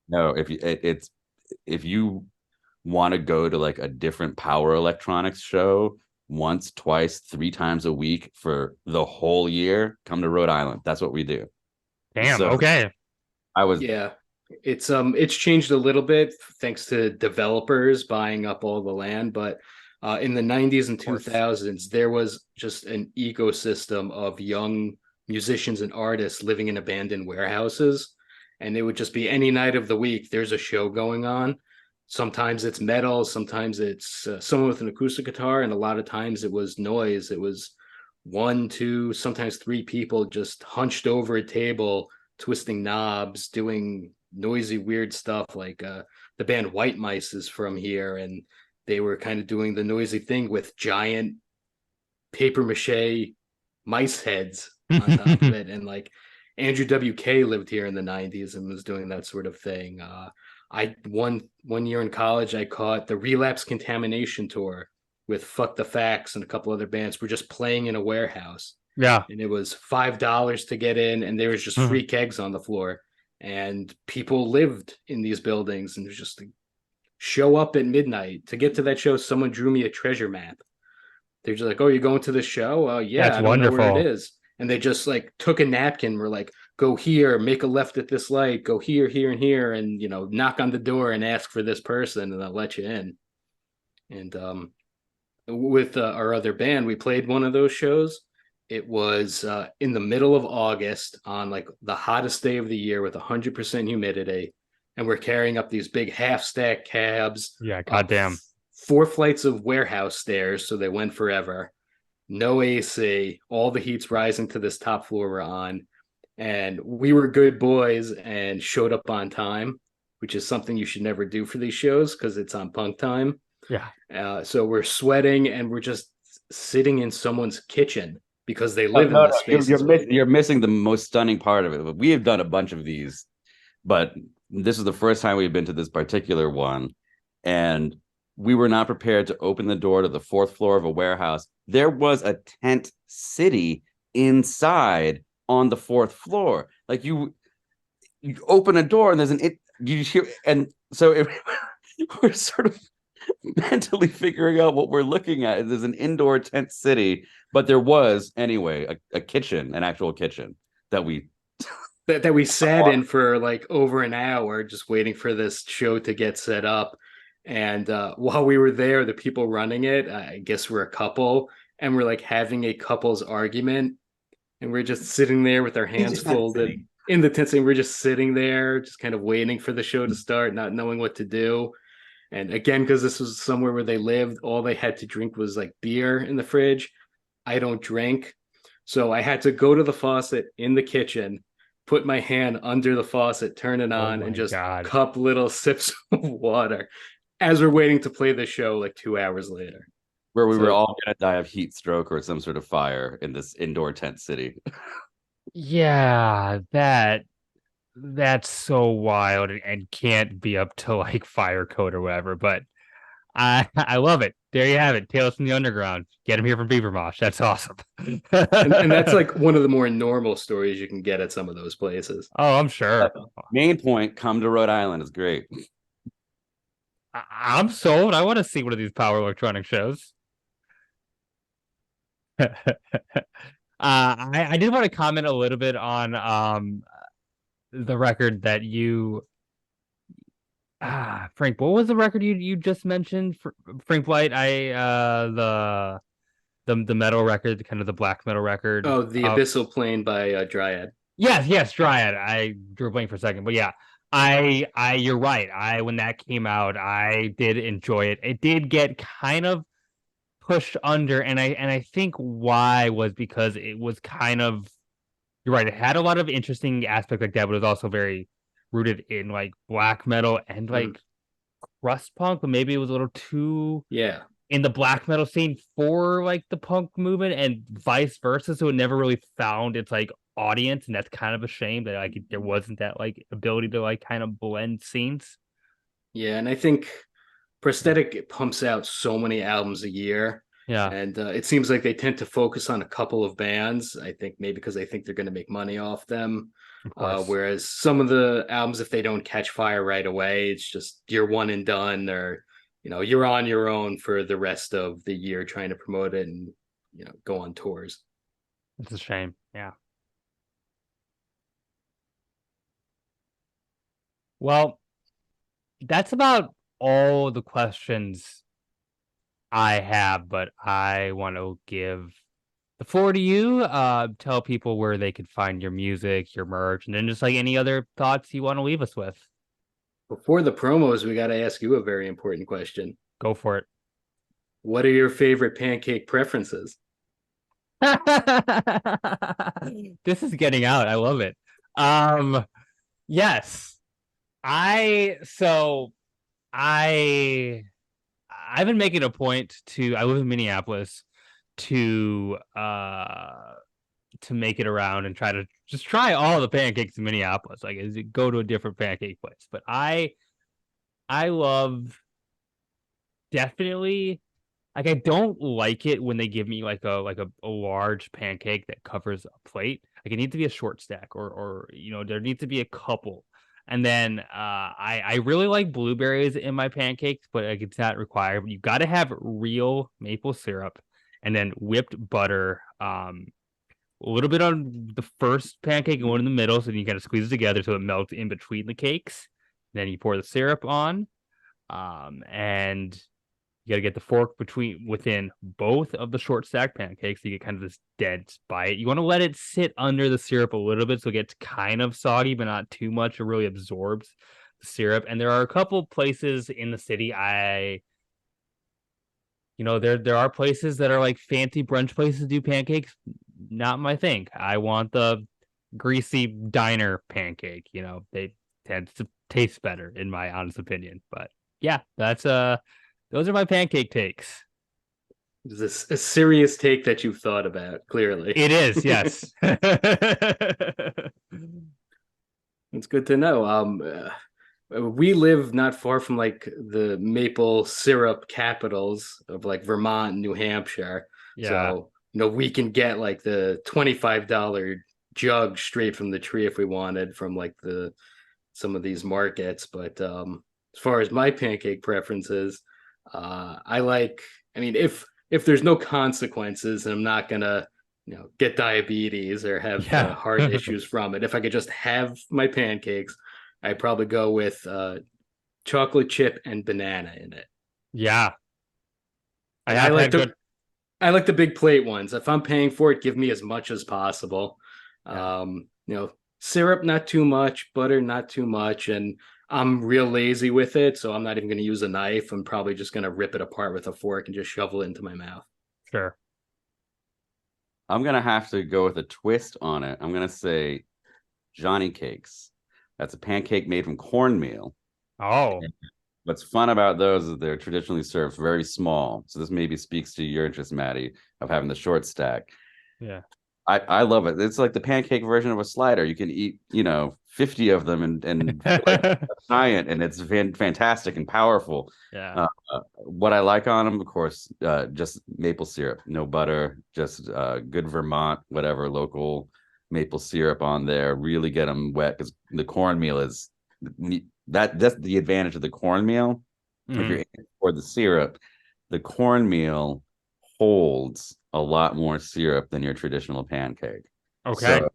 B: No, if you want to go to like a different power electronics show once, twice, 3 times a week for the whole year, come to Rhode Island. That's what we do.
A: Damn. So, okay.
C: It's changed a little bit thanks to developers buying up all the land, but in the 90s and 2000s, there was just an ecosystem of young musicians and artists living in abandoned warehouses. And it would just be any night of the week, there's a show going on. Sometimes it's metal, sometimes it's someone with an acoustic guitar, and a lot of times it was noise. It was 1, 2, sometimes 3 people just hunched over a table, twisting knobs, doing noisy, weird stuff. Like the band White Mice is from here, and they were kind of doing the noisy thing with giant paper mache mice heads on top of it. And like Andrew WK lived here in the 90s and was doing that sort of thing. I one year in college, I caught the Relapse Contamination tour with Fuck the Facts and a couple other bands. We're just playing in a warehouse.
A: Yeah.
C: And it was $5 to get in, and there was just free kegs on the floor. And people lived in these buildings, and it was just like, show up at midnight. To get to that show, someone drew me a treasure map. They're just like, "Oh, you're going to the show? Yeah,
A: that's
C: I don't
A: wonderful.
C: know where it is." And they just like took a napkin, were like, "Go here, make a left at this light, go here, here, and here, and knock on the door and ask for this person, and they'll let you in." And with our other band, we played one of those shows. It was in the middle of August on like the hottest day of the year with 100% humidity. And we're carrying up these big half-stack cabs.
A: Yeah, goddamn.
C: 4 flights of warehouse stairs, so they went forever. No AC, all the heat's rising to this top floor we're on. And we were good boys and showed up on time. which is something you should never do for these shows because it's on punk time.
A: Yeah.
C: So we're sweating and we're just sitting in someone's kitchen because they
B: No,
C: live in
B: no,
C: this
B: no.
C: space.
B: You're missing the most stunning part of it. We have done a bunch of these, but this is the first time we've been to this particular one, and we were not prepared to open the door to the fourth floor of a warehouse. There was a tent city inside on the fourth floor. Like you open a door and there's you hear, and so we're sort of mentally figuring out what we're looking at. There's an indoor tent city, but there was anyway a kitchen, an actual kitchen that we
C: that we sat in for like over an hour just waiting for this show to get set up. And while we were there, the people running it, I guess we're a couple, and we're like having a couple's argument, and we're just sitting there with our hands folded in the tent, and we're just sitting there, just kind of waiting for the show to start, not knowing what to do. And again, because this was somewhere where they lived, all they had to drink was like beer in the fridge. I don't drink. So I had to go to the faucet in the kitchen, put my hand under the faucet, turn it on, and just cup little sips of water as we're waiting to play the show like 2 hours later.
B: Where we were all going to die of heat stroke or some sort of fire in this indoor tent city.
A: Yeah, that's so wild and can't be up to like fire code or whatever, but I love it. There you have it. Tales from the Underground. Get him here from Beaver Mosh. That's awesome.
C: and that's like one of the more normal stories you can get at some of those places.
A: Oh, I'm sure.
B: Main point, come to Rhode Island is great.
A: I'm sold. I want to see one of these power electronic shows. I did want to comment a little bit on the record that you Frank, what was the record you just mentioned? Frank Blight, the metal record, kind of the black metal record.
C: Oh, the Abyssal Plane by Dryad.
A: Yes, Dryad. I drew a blank for a second, but yeah, you're right. When that came out, I did enjoy it. It did get kind of pushed under, and I think why was because it was kind of, you're right. It had a lot of interesting aspects like that, but it was also very rooted in like black metal and like crust punk, but maybe it was a little too in the black metal scene for like the punk movement and vice versa. So it never really found its like audience, and that's kind of a shame that like there wasn't that like ability to like kind of blend scenes.
C: Yeah, and I think Prosthetic pumps out so many albums a year.
A: Yeah.
C: And it seems like they tend to focus on a couple of bands. I think maybe because they think they're going to make money off them. Whereas some of the albums, if they don't catch fire right away, it's just you're one and done, or you're on your own for the rest of the year trying to promote it and go on tours.
A: It's a shame. Yeah. Well, that's about all the questions I have, but I want to give the floor to you. Tell people where they could find your music, your merch, and then just like any other thoughts you want to leave us with.
C: Before the promos, we got to ask you a very important question.
A: Go for it.
C: What are your favorite pancake preferences?
A: This is getting out. I love it. Yes. I've been making a point I live in Minneapolis to make it around and try all the pancakes in Minneapolis. Like go to a different pancake place. But I love definitely, like, I don't like it when they give me like a large pancake that covers a plate. Like it needs to be a short stack or there needs to be a couple. And then I really like blueberries in my pancakes, but like, it's not required. You got to have real maple syrup and then whipped butter. A little bit on the first pancake and one in the middle, so then you kind of squeeze it together so it melts in between the cakes. Then you pour the syrup on, and you got to get the fork within both of the short stack pancakes. So you get kind of this dense bite. You want to let it sit under the syrup a little bit so it gets kind of soggy, but not too much. It really absorbs the syrup. And there are a couple places in the city there are places that are like fancy brunch places do pancakes. Not my thing. I want the greasy diner pancake. They tend to tastes better, in my honest opinion. But yeah, that's those are my pancake takes.
C: Is this a serious take that you've thought about? Clearly,
A: It is, yes.
C: it's good to know. We live not far from like the maple syrup capitals of like Vermont and New Hampshire.
A: Yeah.
C: So, we can get like the $25 jug straight from the tree if we wanted from like some of these markets. But as far as my pancake preferences, I like, I mean, if there's no consequences and I'm not gonna, get diabetes or have
A: Yeah.
C: heart issues from it, if I could just have my pancakes, I'd probably go with chocolate chip and banana in it.
A: Yeah. I
C: And
A: have had good.
C: I like the big plate ones. If I'm paying for it, give me as much as possible.
A: Yeah.
C: Syrup not too much, butter not too much, and I'm real lazy with it, so I'm not even going to use a knife. I'm probably just going to rip it apart with a fork and just shovel it into my mouth.
A: Sure.
B: I'm gonna have to go with a twist on it. I'm gonna say Johnny cakes. That's a pancake made from cornmeal.
A: Oh.
B: What's fun about those is they're traditionally served very small. So this maybe speaks to your interest, Maddie, of having the short stack.
A: Yeah.
B: I love it. It's like the pancake version of a slider. You can eat, 50 of them and feel like a giant, and it's fantastic and powerful.
A: Yeah.
B: What I like on them, of course, just maple syrup, no butter, just good Vermont, whatever local maple syrup on there. Really get them wet because the cornmeal is that's the advantage of the cornmeal. If you're aiming for the syrup, the cornmeal holds a lot more syrup than your traditional pancake.
A: Okay.
B: So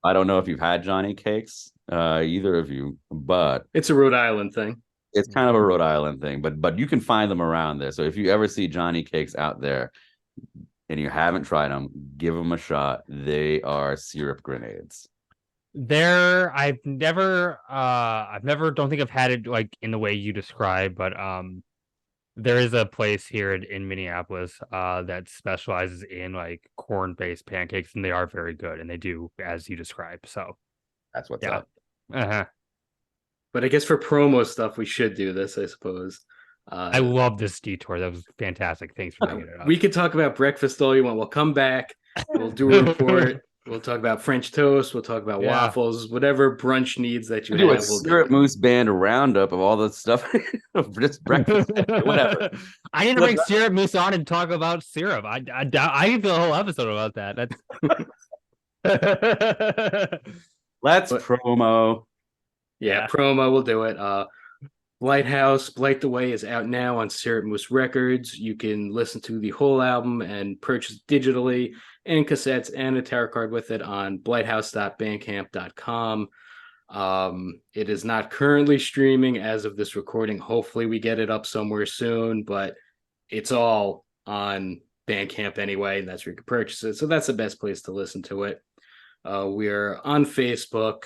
B: I don't know if you've had Johnny cakes, either of you, but
C: It's a Rhode Island thing.
B: it's kind of a Rhode Island thing, but you can find them around there. So if you ever see Johnny cakes out there and you haven't tried them, give them a shot. They are syrup grenades.
A: Don't think I've had it like in the way you describe, but there is a place here in Minneapolis that specializes in like corn-based pancakes, and they are very good, and they do as you describe. So
B: That's what's
A: yeah.
B: up.
A: Uh-huh.
C: But I guess for promo stuff, we should do this, I suppose.
A: I love this detour. That was fantastic. Thanks for bringing it up.
C: We could talk about breakfast all you want. We'll come back. We'll do a report. We'll talk about French toast. We'll talk about waffles, whatever brunch needs that you
B: do
C: have.
B: a
C: We'll
B: syrup mousse band roundup of all the stuff, just breakfast, whatever.
A: I need to bring syrup mousse on and talk about syrup. I can do a whole episode about that.
B: Let's promo.
C: Yeah, promo. We'll do it. Blight House, Blight the Way is out now on Syrup Moose Records. You can listen to the whole album and purchase digitally and cassettes and a tarot card with it on blighthouse.bandcamp.com. It is not currently streaming as of this recording. Hopefully we get it up somewhere soon, but it's all on Bandcamp anyway, and that's where you can purchase it. So that's the best place to listen to it. We're on Facebook.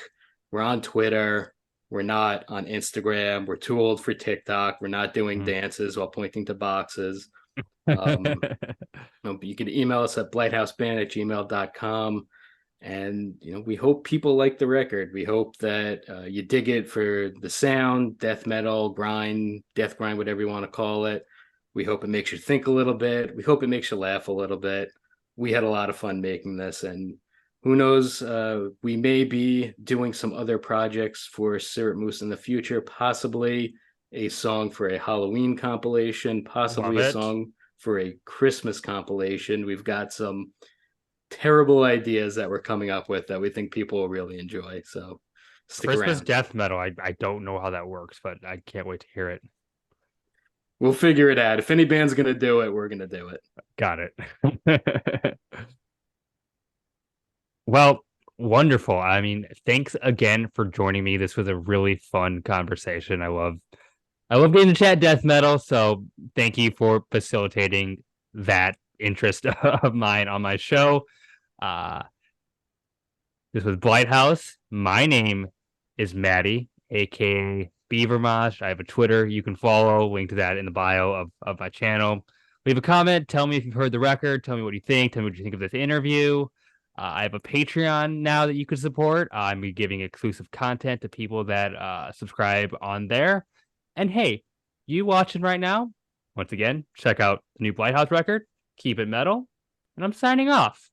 C: We're on Twitter. We're not on Instagram. We're too old for TikTok. We're not doing dances while pointing to boxes. You can email us at blighthouseband@gmail.com. And, we hope people like the record. We hope that you dig it for the sound, death metal, grind, death grind, whatever you want to call it. We hope it makes you think a little bit. We hope it makes you laugh a little bit. We had a lot of fun making this, and who knows, we may be doing some other projects for Syrup Moose in the future, possibly a song for a Halloween compilation, possibly a song for a Christmas compilation. We've got some terrible ideas that we're coming up with that we think people will really enjoy. So stick
A: Christmas
C: around.
A: death metal. I don't know how that works, but I can't wait to hear it.
C: We'll figure it out. If any band's going to do it, we're going to do it.
A: Got it. Well, wonderful. I mean, thanks again for joining me. This was a really fun conversation. I love being in chat death metal, so thank you for facilitating that interest of mine on my show. This was Blight House. My name is Maddie, aka Beaver Mosh. I have a Twitter you can follow. Link to that in the bio of my channel. Leave a comment. Tell me if you've heard the record. Tell me what you think. Tell me what you think of this interview. I have a Patreon now that you can support. I'm giving exclusive content to people that subscribe on there. And hey, you watching right now, once again, check out the new Blight House record. Keep it metal. And I'm signing off.